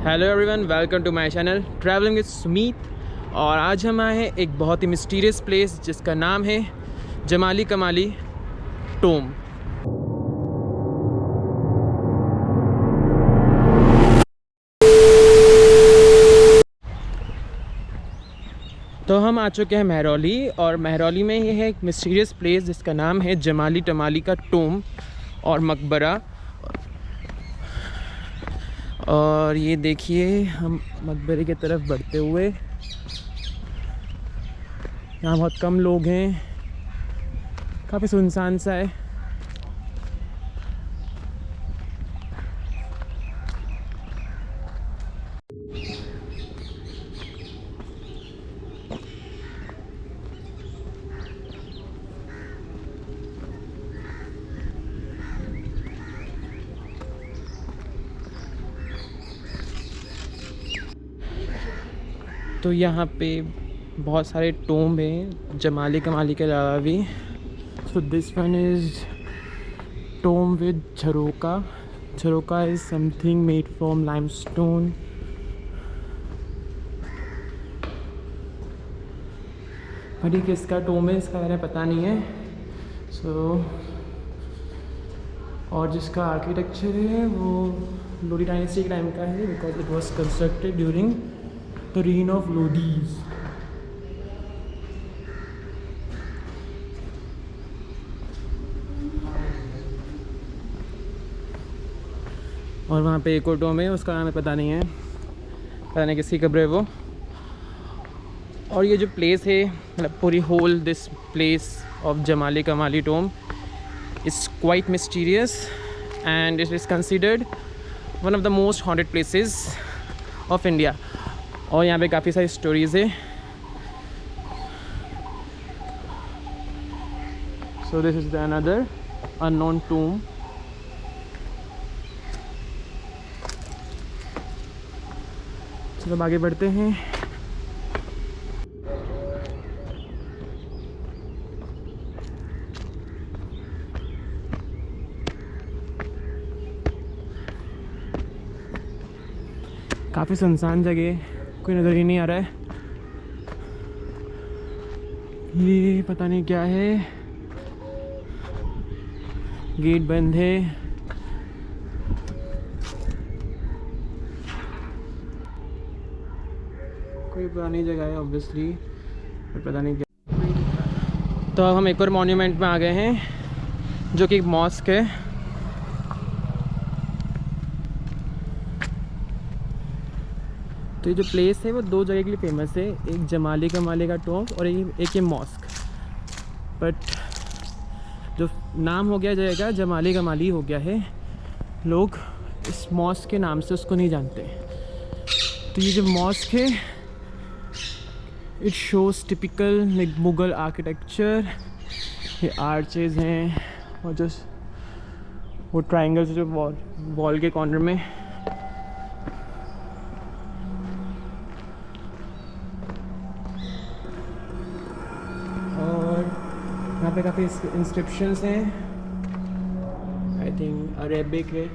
Hello everyone, welcome to my channel travelling with Sumeet. और आज हम आए हैं एक बहुत ही मिस्टीरियस प्लेस जिसका नाम है जमाली कमाली टोम। तो हम आ चुके हैं महरौली, और महरौली में ये है एक मिस्टीरियस प्लेस जिसका नाम है जमाली टमाली का टोम और मकबरा। और ये देखिए हम मकबरे की तरफ बढ़ते हुए, यहाँ बहुत कम लोग हैं, काफ़ी सुनसान सा है। तो यहाँ पे बहुत सारे टोम्ब हैं जमाली कमाली के अलावा भी। So this one is tomb with jharokha. Jharokha is something made from limestone. पर ये किसका टोम है इसका मैंने पता नहीं है। और जिसका आर्किटेक्चर है वो लोडी डायनेस्टी के टाइम का है, because it was constructed during the reign of Lodis। और वहाँ पे एक और टोम है, उसका नाम पता नहीं है, पता नहीं किसकी कब्र है वो। और ये जो प्लेस है, मतलब पूरी whole this place of Jamali Kamali tomb is quite mysterious and it is considered one of the most haunted places of India. और यहाँ पे काफ़ी सारी स्टोरीज़ है। So this is the another unknown tomb. चलो आगे बढ़ते हैं। काफ़ी सुनसान जगह, कोई नज़र ही नहीं आ रहा है। ये पता नहीं क्या है, गेट बंद है। कोई पुरानी जगह है ऑब्वियसली, पर पता नहीं क्या। तो अब हम एक और मॉन्यूमेंट में आ गए हैं जो कि एक मॉस्क है। तो ये जो प्लेस है वो दो जगह के लिए फेमस है, एक जमाली कमाली का टोम और एक ये मॉस्क। बट जो नाम हो गया जाएगा जमाली कमाली हो गया है, लोग इस मॉस्क के नाम से उसको नहीं जानते। तो ये जो मॉस्क है it shows typical Mughal architecture. ये आर्चेज हैं और जो वो ट्रायंगल्स जो वॉल के कॉर्नर में। यहाँ पे काफ़ी इंस्क्रिप्शंस हैं, आई थिंक अरेबिक है।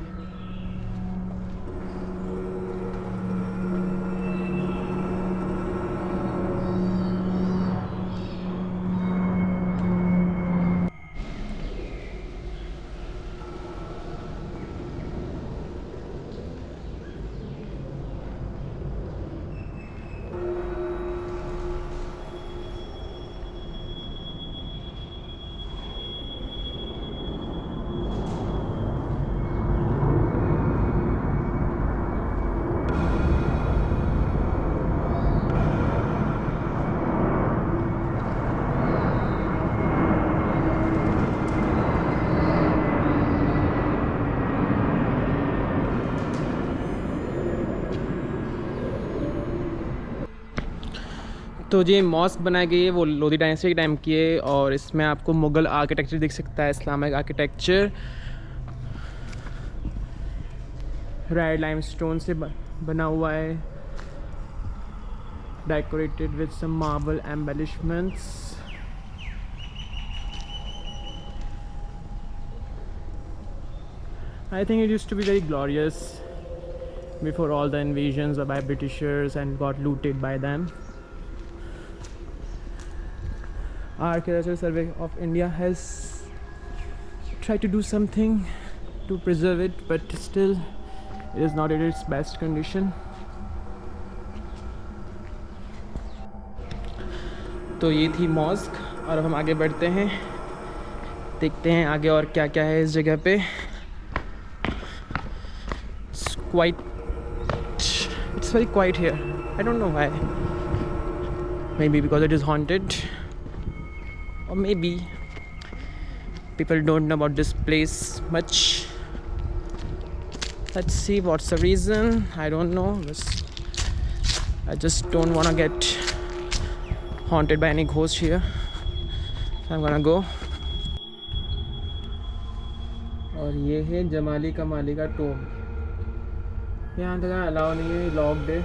तो ये मॉस्क बनाई गई है वो लोधी डायनेस्टी के टाइम की है, और इसमें आपको मुग़ल आर्किटेक्चर दिख सकता है, इस्लामिक आर्किटेक्चर। रेड लाइमस्टोन से बना हुआ है, decorated with some marble embellishments. I think it used to be very glorious before all the invasions by Britishers and got looted by them. Archaeological Survey of India has tried to do something to preserve it, but still it is not in its best condition. तो ये थी mask और अब हम आगे बढ़ते हैं, देखते हैं आगे और क्या क्या है इस जगह पे. It's very quiet here. I don't know why. Maybe because it is haunted, or maybe people don't know about this place much. Let's see what's the reason. I don't know. I just don't want to get haunted by any ghost here, so I'm gonna go. और ये है जमाली कमाली का Tomé. यहाँ तक allow नहीं है, locked है.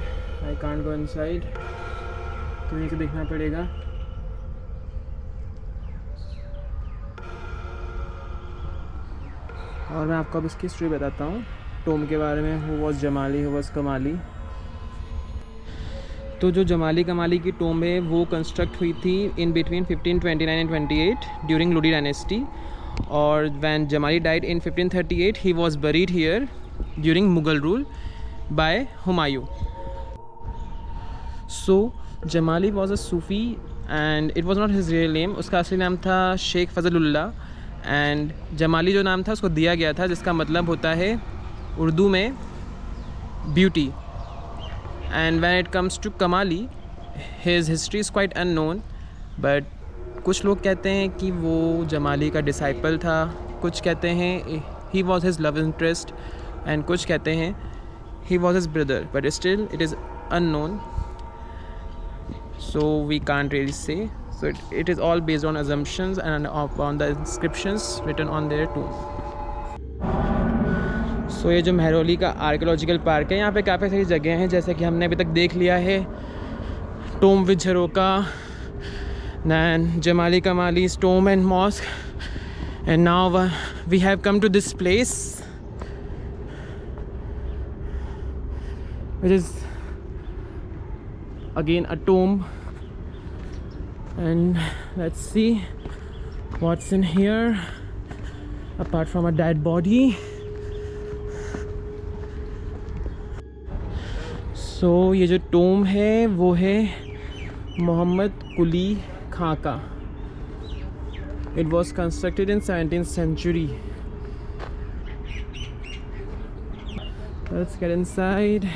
आई कांट गो इनसाइड, तो ये देखना पड़ेगा. और मैं आपको अब इसकी हिस्ट्री बताता हूँ टोम के बारे में. Who was Jamali, who was कमाली. तो जो जमाली कमाली की टोम है वो कंस्ट्रक्ट हुई थी in between 1529 and 28 during Lodi dynasty. और when Jamali died in 1538 he was buried here during Mughal rule by Humayun. So Jamali was a Sufi and it was not his real name. उसका असली नाम था शेख फजलुल्लाह, and जमाली जो नाम था उसको दिया गया था जिसका मतलब होता है उर्दू में beauty. And when it comes to Kamali, his history is quite unknown, but कुछ लोग कहते हैं कि वो जमाली का डिसाइपल था, कुछ कहते हैं he was his love interest, and कुछ कहते हैं he was his brother, but still it is unknown, so we can't really say. So it is all based on assumptions and upon the inscriptions written on their tomb. So ये जो मेहरौली का archaeological park है, यहाँ पे काफ़ी सारी जगह हैं जैसे कि हमने अभी तक देख लिया है. Tomb with jharokha, then Jamali Kamali's tomb and mosque, and now we have come to this place, which is again a tomb. And let's see what's in here apart from a dead body. So ये जो tomb है वो है मोहम्मद कुली खां का. It was constructed in 17th century. Let's get inside.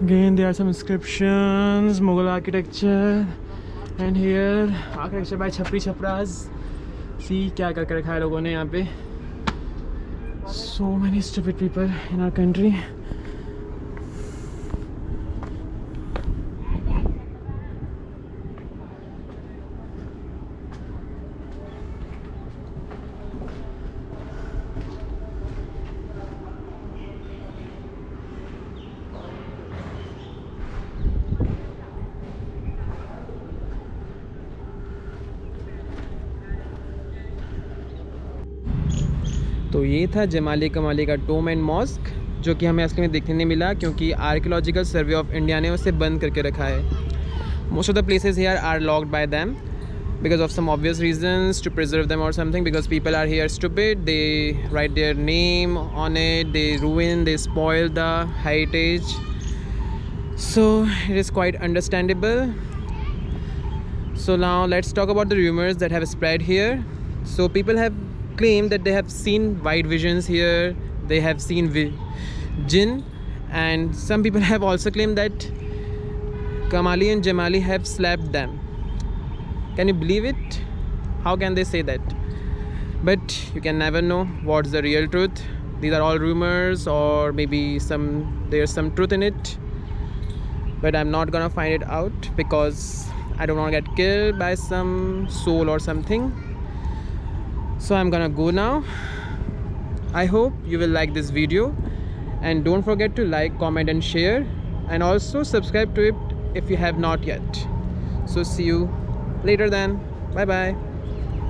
Again, there are some inscriptions, Mughal architecture, and here architecture by Chhapri Chhapras. See क्या कर रखा है लोगों ने यहाँ पे. So many stupid people in our country. तो ये था जमाली कमाली का टोम एंड मॉस्क, जो कि हमें असली में देखने नहीं मिला क्योंकि आर्कियोलॉजिकल सर्वे ऑफ इंडिया ने उसे बंद करके रखा है. Most of the places here are locked by them because of some obvious reasons, to preserve them or something, because people are here stupid. They write their name on it, they ruin, they spoil the heritage. So it is quite understandable. So now let's talk about the rumors that have spread here. So people have claimed that they have seen white visions here, they have seen jinn, and some people have also claimed that Kamali and Jamali have slapped them. Can you believe it? How can they say that? But you can never know what's the real truth. These are all rumors, or maybe there's some truth in it, but I'm not gonna find it out because I don't want to get killed by some soul or something. So I'm gonna go now. I hope you will like this video, and don't forget to like, comment and share, and also subscribe to it if you have not yet. So see you later then. Bye bye.